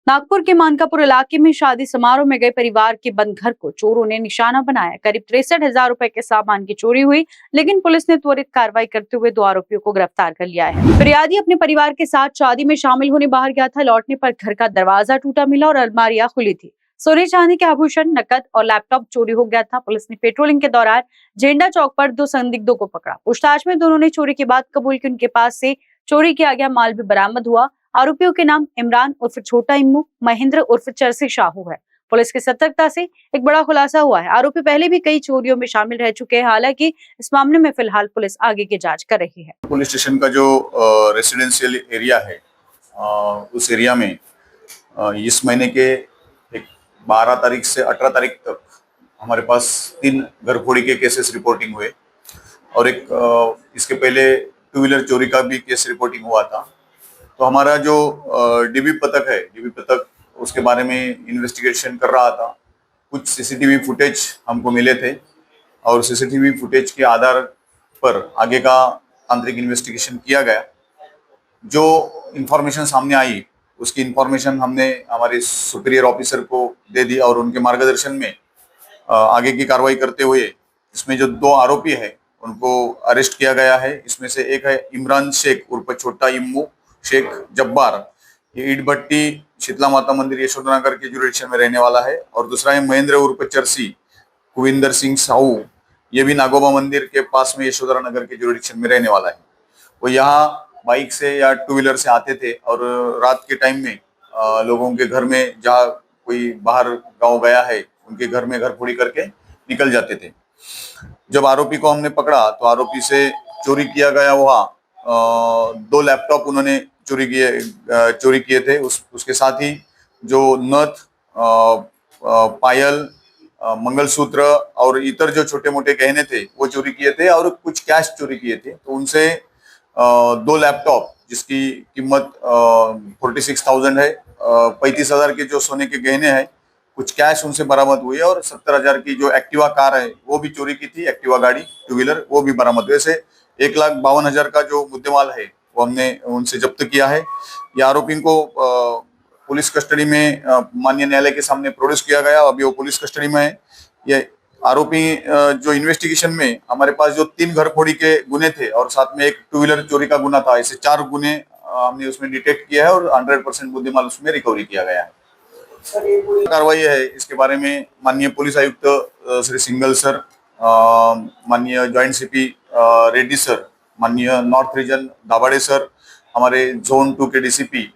नागपुर के मानकापुर इलाके में शादी समारोह में गए परिवार के बंद घर को चोरों ने निशाना बनाया। करीब 63,000 रुपए के सामान की चोरी हुई, लेकिन पुलिस ने त्वरित कार्रवाई करते हुए 2 आरोपियों को गिरफ्तार कर लिया है। फरियादी अपने परिवार के साथ शादी में शामिल होने बाहर गया था। लौटने पर घर का दरवाजा टूटा मिला और अलमारियां खुली थी। सोने चांदी के आभूषण, नकद और लैपटॉप चोरी हो गया था। पुलिस ने पेट्रोलिंग के दौरान झेंडा चौक पर 2 संदिग्धों को पकड़ा। पूछताछ में दोनों ने चोरी की बात कबूल की। उनके पास से चोरी किया गया माल भी बरामद हुआ। आरोपियों के नाम इमरान उर्फ छोटा इम्मू, महेंद्र उर्फ चरसी शाहू है। पुलिस की सतर्कता से एक बड़ा खुलासा हुआ है। आरोपी पहले भी कई चोरियों में शामिल रह चुके हैं। हालांकि इस मामले में फिलहाल पुलिस आगे की जांच कर रही है। पुलिस स्टेशन का जो रेसिडेंशियल एरिया है, उस एरिया में इस महीने के 12 तारीख से 18 तारीख तक हमारे पास 3 घरफोड़ी के केसेस रिपोर्टिंग हुए और इसके पहले 2 व्हीलर चोरी का भी केस रिपोर्टिंग हुआ था। तो हमारा जो डीबी पथक उसके बारे में इन्वेस्टिगेशन कर रहा था। कुछ सीसीटीवी फुटेज हमको मिले थे और सीसीटीवी फुटेज के आधार पर आगे का आंतरिक इन्वेस्टिगेशन किया गया। जो इंफॉर्मेशन सामने आई उसकी इंफॉर्मेशन हमने हमारे सुपीरियर ऑफिसर को दे दी और उनके मार्गदर्शन में आगे की कार्रवाई करते हुए इसमें जो 2 आरोपी है उनको अरेस्ट किया गया है। इसमें से एक है इमरान शेख उर्फ छोटा इम्मू शेख जब्बार, ये ईट भट्टी शीतला माता मंदिर यशोधनगर के जुरिडिक्शन में रहने वाला है। और दूसरा है महेंद्र उर्फ चरसी कुविंदर सिंह साहू, ये भी नागोबा मंदिर के पास में यशोधनगर के जुरिडिक्शन में रहने वाला है। वो यहाँ बाइक से या 2 व्हीलर से आते थे और रात के टाइम में लोगों के घर में, जहाँ कोई बाहर गांव गया है, उनके घर में घरफोड़ी करके निकल जाते थे। जब आरोपी को हमने पकड़ा तो आरोपी से चोरी किया गया वहाँ 2 लैपटॉप उन्होंने चोरी किए थे। उसके साथ ही जो नथ, पायल, मंगलसूत्र और इतर जो छोटे मोटे गहने थे वो चोरी किए थे और कुछ कैश चोरी किए थे। तो उनसे 2 लैपटॉप जिसकी कीमत 46,000 है, 35,000 के जो सोने के गहने हैं, कुछ कैश उनसे बरामद हुए और 70,000 की जो एक्टिवा कार है वो भी चोरी की थी। एक्टिवा गाड़ी 2 व्हीलर वो भी बरामद हुए। से 1,52,000 का जो मुद्देमाल है वो हमने उनसे जब्त किया है। ये आरोपी को पुलिस कस्टडी में माननीय न्यायालय के सामने प्रोड्यूस किया गया। अभी वो पुलिस कस्टडी में है। ये आरोपी जो इन्वेस्टिगेशन में हमारे पास जो 3 घरफोड़ी के गुने थे और साथ में एक 2 व्हीलर चोरी का गुना था, ऐसे 4 गुने हमने उसमें डिटेक्ट किया है और 100% मुद्देमाल उसमें रिकवरी किया गया है। कार्रवाई है इसके बारे में माननीय पुलिस आयुक्त श्री सिंगल सर, माननीय ज्वाइंट सीपी रेड्डी सर, माननीय नॉर्थ रीजन दाभाडे सर, हमारे जोन 2 के डीसीपी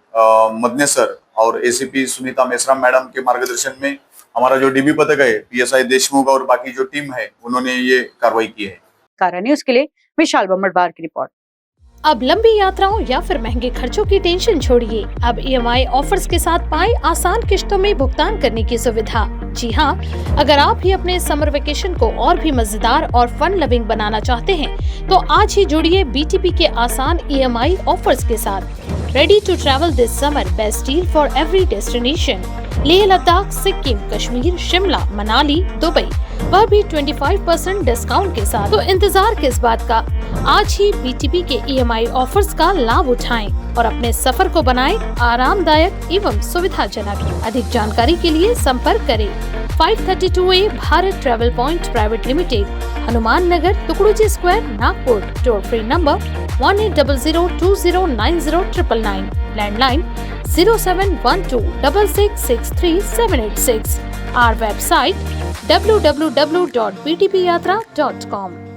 मदने सर और एसीपी सुनीता मेश्राम मैडम के मार्गदर्शन में हमारा जो डीबी पथक है, पीएसआई देशमुख और बाकी जो टीम है, उन्होंने ये कार्रवाई की है। कारण न्यूज़ के लिए विशाल बम्मड़वार की रिपोर्ट। अब लंबी यात्राओं या फिर महंगे खर्चों की टेंशन छोड़िए। अब ईएमआई ऑफर्स के साथ पाएं आसान किश्तों में भुगतान करने की सुविधा। जी हाँ, अगर आप भी अपने समर वेकेशन को और भी मजेदार और फन लविंग बनाना चाहते हैं, तो आज ही जुड़िए बीटीपी के आसान ईएमआई ऑफर्स के साथ। Ready to travel this summer, best deal for every destination. Leh Ladakh, Sikkim, Kashmir, Shimla, Manali, Dubai, वह भी 25% डिस्काउंट के साथ। तो इंतजार किस बात का, आज ही बीटीपी के ईएमआई ऑफर्स का लाभ उठाएं और अपने सफर को बनाएं आरामदायक एवं सुविधाजनक। अधिक जानकारी के लिए संपर्क करें 532A Bharat travel point private limited, Hanuman Nagar, Tukdoji square, Nagpur. Toll free number 1800209099, landline 0712666786। Our website www.btpyatra.com।